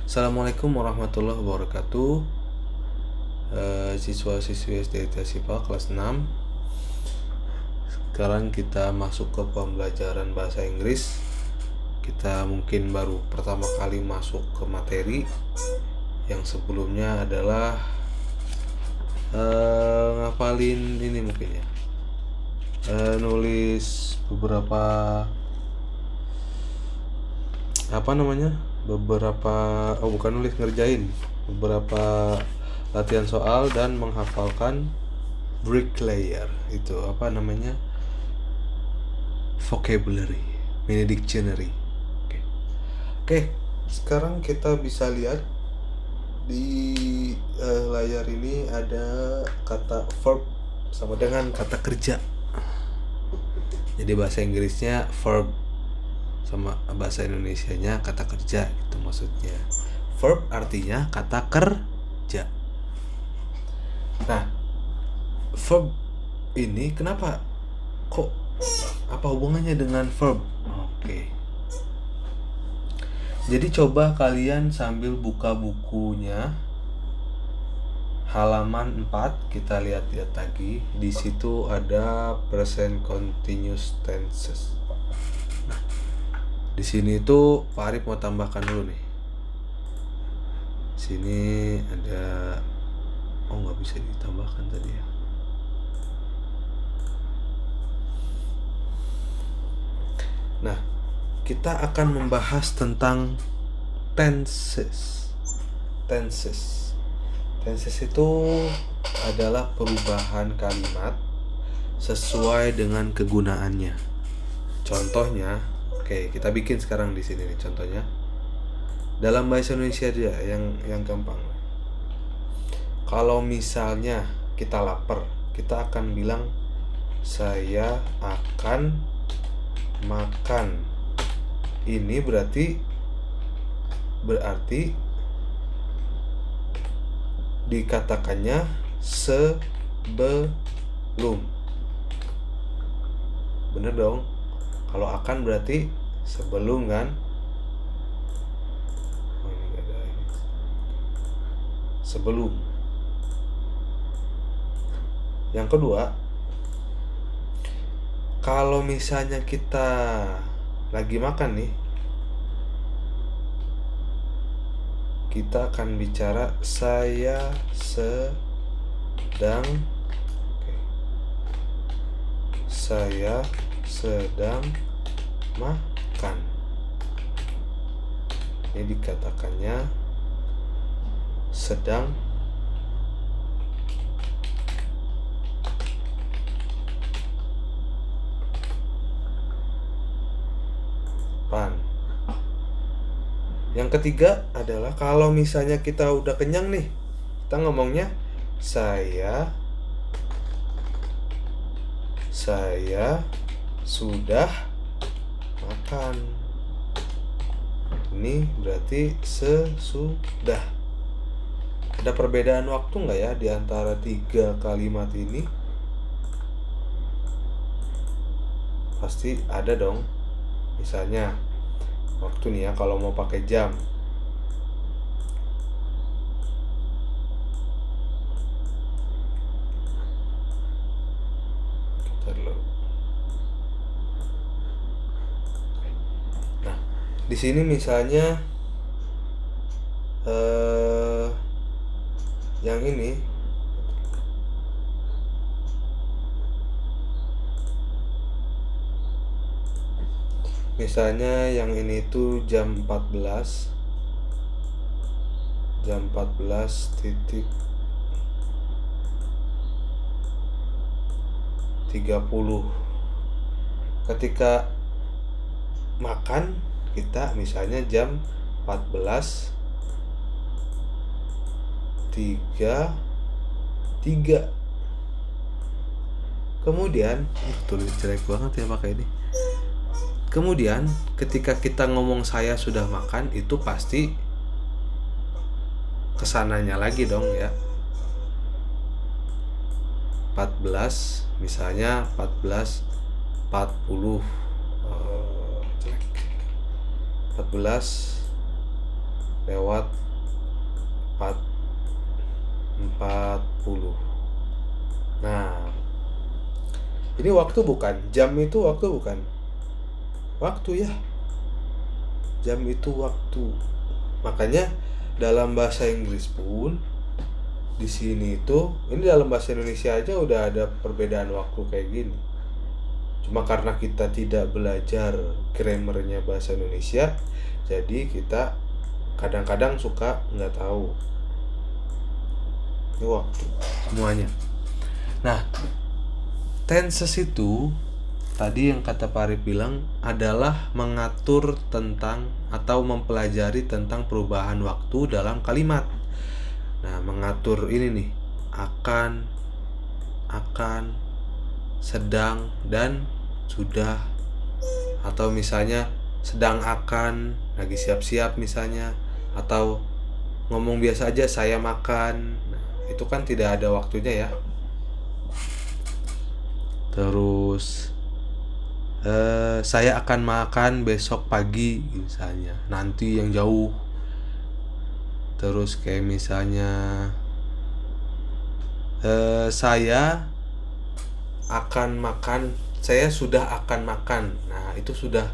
Assalamualaikum warahmatullahi wabarakatuh. Siswa-siswi SD Sipa kelas 6. Sekarang kita masuk ke pembelajaran bahasa Inggris. Kita mungkin baru pertama kali masuk ke materi. Yang sebelumnya adalah ngapalin ini mungkin ya. Nulis beberapa bukan nulis, ngerjain beberapa latihan soal dan menghafalkan bricklayer, itu vocabulary, mini dictionary. Oke, sekarang kita bisa lihat di layar ini ada kata verb sama dengan kata kerja. Jadi bahasa Inggrisnya verb, sama bahasa Indonesianya kata kerja, itu maksudnya. Verb artinya kata kerja. Nah, verb ini kenapa kok apa hubungannya dengan verb? Oke. Jadi coba kalian sambil buka bukunya halaman 4, kita lihat-lihat lagi. Di situ ada present continuous tenses. Di sini tuh Pak Arif mau tambahkan dulu nih. Sini ada, nggak bisa ditambahkan tadi ya. Nah, kita akan membahas tentang tenses. Tenses itu adalah perubahan kalimat sesuai dengan kegunaannya. Contohnya, oke, kita bikin sekarang di sini nih contohnya. Dalam bahasa Indonesia aja yang gampang. Kalau misalnya kita lapar, kita akan bilang saya akan makan. Ini berarti dikatakannya sebelum. Bener dong? Kalau akan berarti sebelum kan? Sebelum. Yang kedua, kalau misalnya kita lagi makan nih, kita akan bicara saya sedang makan. Ini dikatakannya sedang pan. Yang ketiga adalah kalau misalnya kita udah kenyang nih, kita ngomongnya saya sudah makan. Ini berarti sesudah. Ada perbedaan waktu nggak ya di antara 3 kalimat ini? Pasti ada dong. Misalnya waktu nih ya, kalau mau pakai jam. Nah, di sini misalnya yang ini misalnya yang ini tuh jam 14 titik 30. Ketika makan kita misalnya jam 14.33. Kemudian tulis jelek banget ya pakai ini. Kemudian ketika kita ngomong saya sudah makan, itu pasti kesananya lagi dong ya. 14 misalnya 14.40 14 lewat 40. Nah, ini waktu bukan? Jam itu waktu bukan? Waktu ya. Jam itu waktu. Makanya dalam bahasa Inggris pun di sini itu, ini dalam bahasa Indonesia aja udah ada perbedaan waktu kayak gini. Cuma karena kita tidak belajar grammarnya bahasa Indonesia, jadi kita kadang-kadang suka nggak tahu ini waktu semuanya. Nah, tenses itu tadi yang kata Pak Arif bilang adalah mengatur tentang atau mempelajari tentang perubahan waktu dalam kalimat. Nah, mengatur ini nih, akan, sedang, dan sudah. Atau misalnya sedang akan, lagi siap-siap misalnya. Atau ngomong biasa aja, saya makan. Nah, itu kan tidak ada waktunya ya. Terus saya akan makan besok pagi misalnya, nanti yang jauh. Terus kayak misalnya saya akan makan, saya sudah akan makan. Nah, itu sudah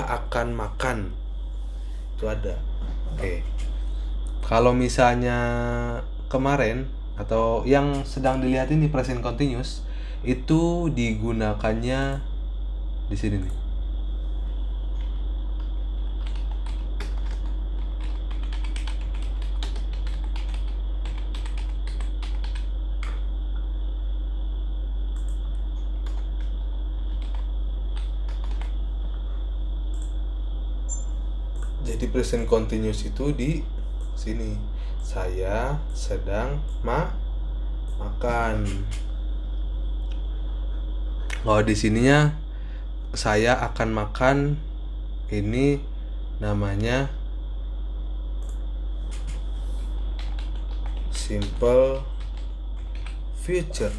akan makan. Itu ada. Oke. Kalau misalnya kemarin atau yang sedang dilihat ini present continuous, itu digunakannya di sini nih. Jadi present continuous itu di sini. Saya sedang makan. Kalau di sininya saya akan makan, ini namanya simple future.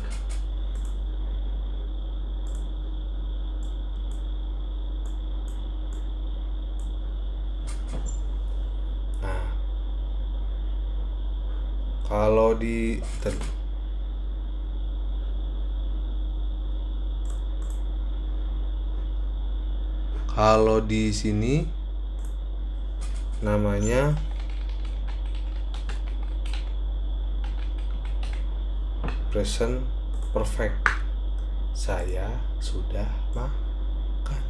Nah, kalau di sini namanya present perfect. Saya sudah makan.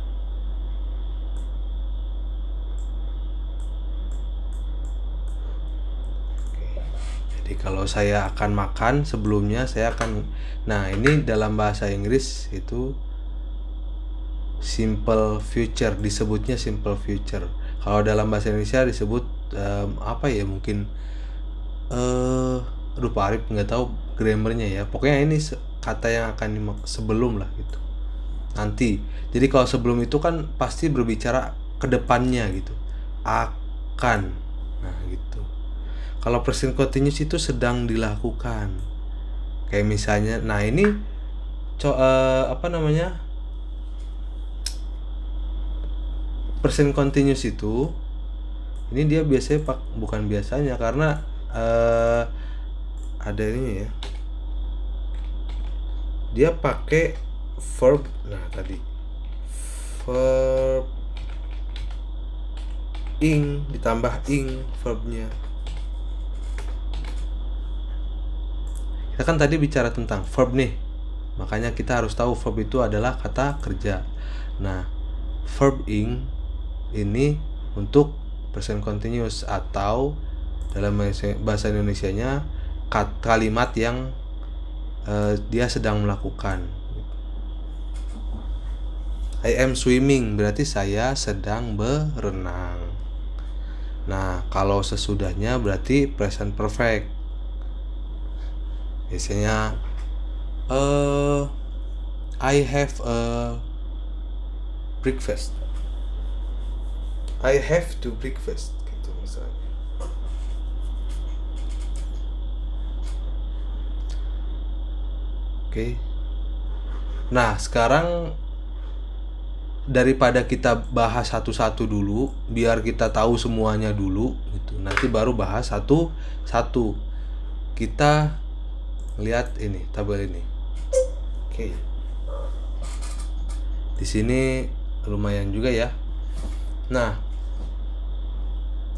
Oke. Jadi kalau saya akan makan, sebelumnya saya akan. Nah, ini dalam bahasa Inggris itu simple future, disebutnya simple future. Kalau dalam bahasa Indonesia disebut apa ya, mungkin aduh Pak Arif nggak tahu grammarnya ya. Pokoknya ini kata yang akan sebelum lah gitu. Nanti. Jadi kalau sebelum itu kan pasti berbicara ke depannya gitu. Akan. Nah, gitu. Kalau present continuous itu sedang dilakukan. Kayak misalnya, nah ini apa namanya? Present continuous itu ini dia biasanya bukan biasanya, karena ada ini ya, dia pakai verb. Nah, tadi verb ing ditambah ing verbnya. Kita kan tadi bicara tentang verb nih, makanya kita harus tahu verb itu adalah kata kerja. Nah, verb ing ini untuk present continuous, atau dalam bahasa Indonesianya kalimat yang dia sedang melakukan. I am swimming berarti saya sedang berenang. Nah, kalau sesudahnya berarti present perfect. Biasanya I have a breakfast. I have to breakfast gitu misalnya. Oke. Nah, sekarang daripada kita bahas satu-satu dulu, biar kita tahu semuanya dulu gitu. Nanti baru bahas satu-satu. Kita lihat ini, tabel ini. Oke. Di sini lumayan juga ya. Nah,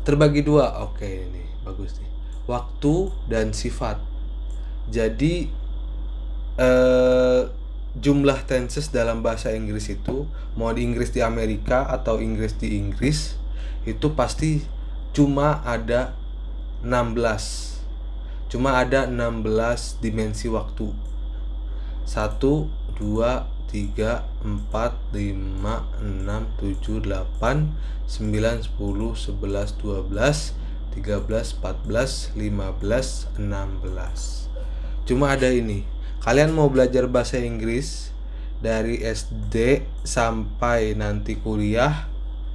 terbagi dua. Oke, ini bagus nih. Waktu dan sifat. Jadi jumlah tenses dalam bahasa Inggris itu, mau di Inggris di Amerika atau Inggris di Inggris, itu pasti cuma ada 16. Cuma ada 16 dimensi waktu. 1, 2, 3, 4, 5, 6, 7, 8, 9, 10, 11, 12, 13, 14, 15, 16. Cuma ada ini. Kalian mau belajar bahasa Inggris dari SD sampai nanti kuliah,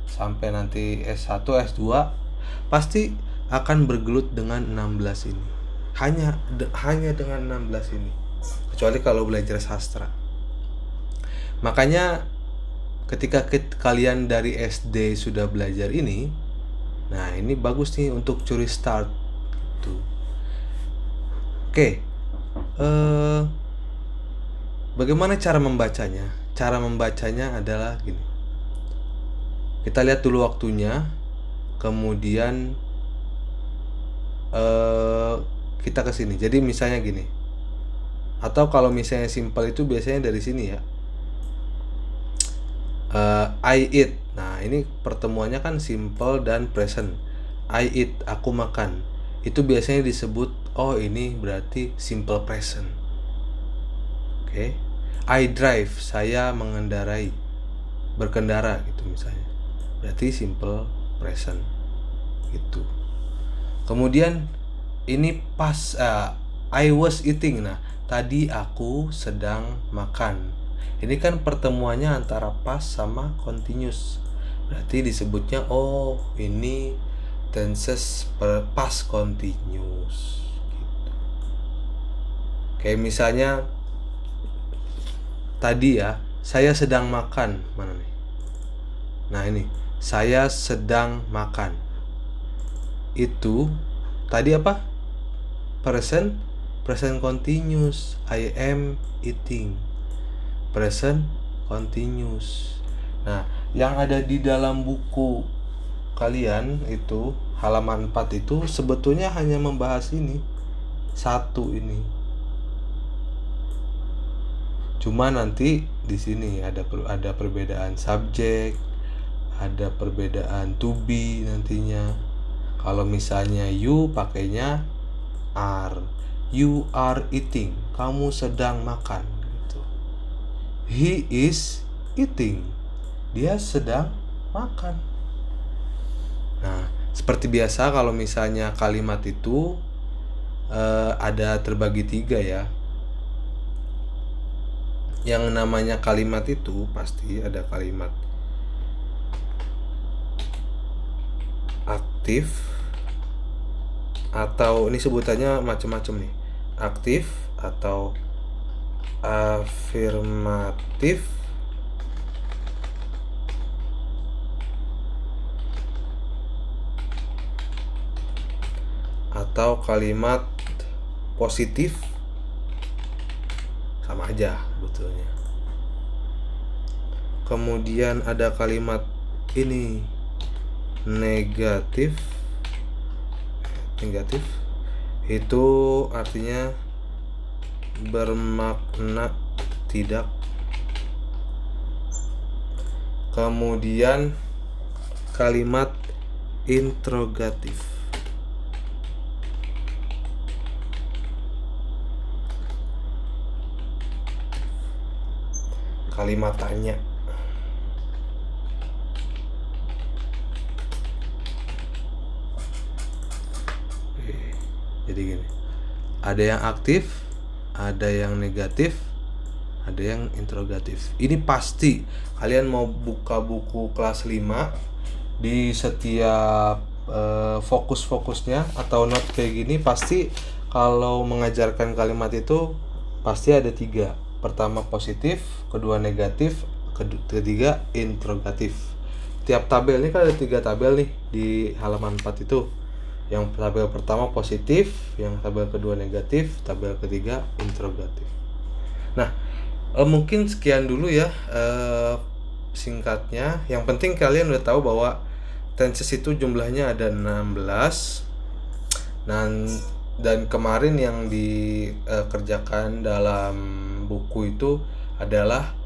sampai nanti S1, S2, pasti akan bergelut dengan 16 ini. Hanya dengan 16 ini. Kecuali kalau belajar sastra. Makanya ketika kalian dari SD sudah belajar ini, nah ini bagus nih untuk curi start tuh. Oke. Bagaimana cara membacanya? Cara membacanya adalah gini. Kita lihat dulu waktunya, kemudian kita ke sini. Jadi misalnya gini. Atau kalau misalnya simpel itu biasanya dari sini ya. I eat. Nah, ini pertemuannya kan simple dan present. I eat, aku makan. Itu biasanya disebut, oh ini berarti simple present. Oke. I drive, saya mengendarai, berkendara gitu misalnya. Berarti simple present gitu. Kemudian ini I was eating. Nah, tadi aku sedang makan. Ini kan pertemuannya antara past sama continuous. Berarti disebutnya ini tenses past continuous gitu. Kayak misalnya tadi ya, saya sedang makan. Mana nih? Nah ini, saya sedang makan. Itu tadi apa? Present continuous. I am eating. Present continuous. Nah, yang ada di dalam buku kalian itu halaman 4 itu sebetulnya hanya membahas ini. Satu ini. Cuma nanti di sini ada perbedaan subjek, ada perbedaan to be nantinya. Kalau misalnya you pakainya are. You are eating. Kamu sedang makan gitu. He is eating. Dia sedang makan. Nah, seperti biasa kalau misalnya kalimat itu ada terbagi 3 ya. Yang namanya kalimat itu pasti ada kalimat aktif, atau ini sebutannya macam-macam nih. Aktif atau afirmatif, atau kalimat positif. Sama aja betulnya. Kemudian ada kalimat ini negatif. Itu artinya bermakna tidak. Kemudian kalimat interrogatif. Kalimat tanya. Jadi gini, ada yang aktif, ada yang negatif, ada yang interrogatif. Ini pasti kalian mau buka buku kelas 5 di setiap fokus-fokusnya atau not kayak gini, pasti kalau mengajarkan kalimat itu pasti ada 3. Pertama positif, kedua negatif, ketiga interrogatif. Tiap tabel ini kan ada 3 tabel nih di halaman 4 itu. Yang tabel pertama positif, yang tabel kedua negatif, tabel ketiga interrogatif. Nah, mungkin sekian dulu ya singkatnya. Yang penting kalian udah tahu bahwa tenses itu jumlahnya ada 16. Dan kemarin yang dikerjakan dalam buku itu adalah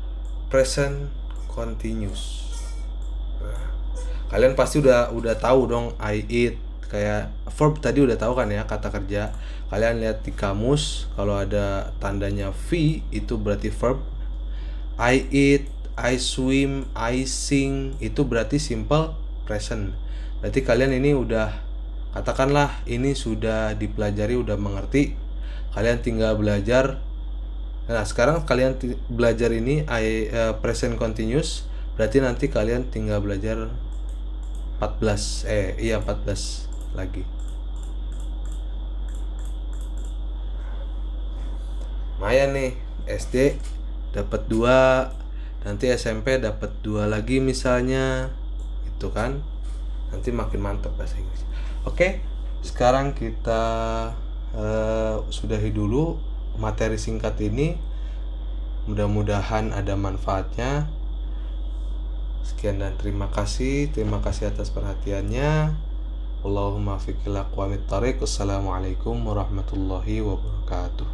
present continuous. Nah, kalian pasti udah tahu dong I eat, kayak verb tadi udah tahu kan ya, kata kerja. Kalian lihat di kamus kalau ada tandanya V itu berarti verb. I eat, I swim, I sing itu berarti simple present. Berarti kalian ini udah, katakanlah ini sudah dipelajari, udah mengerti. Kalian tinggal belajar. Nah, sekarang kalian belajar ini present continuous. Berarti nanti kalian tinggal belajar 14 lagi. Lumayan nih, SD dapat 2, nanti SMP dapat 2 lagi misalnya. Itu kan nanti makin mantap bahasa Inggris. Oke, sekarang kita sudahi dulu materi singkat ini. Mudah-mudahan ada manfaatnya. Sekian dan terima kasih atas perhatiannya. Allahumma fiqil aqwamit thariq. Assalamualaikum warahmatullahi wabarakatuh.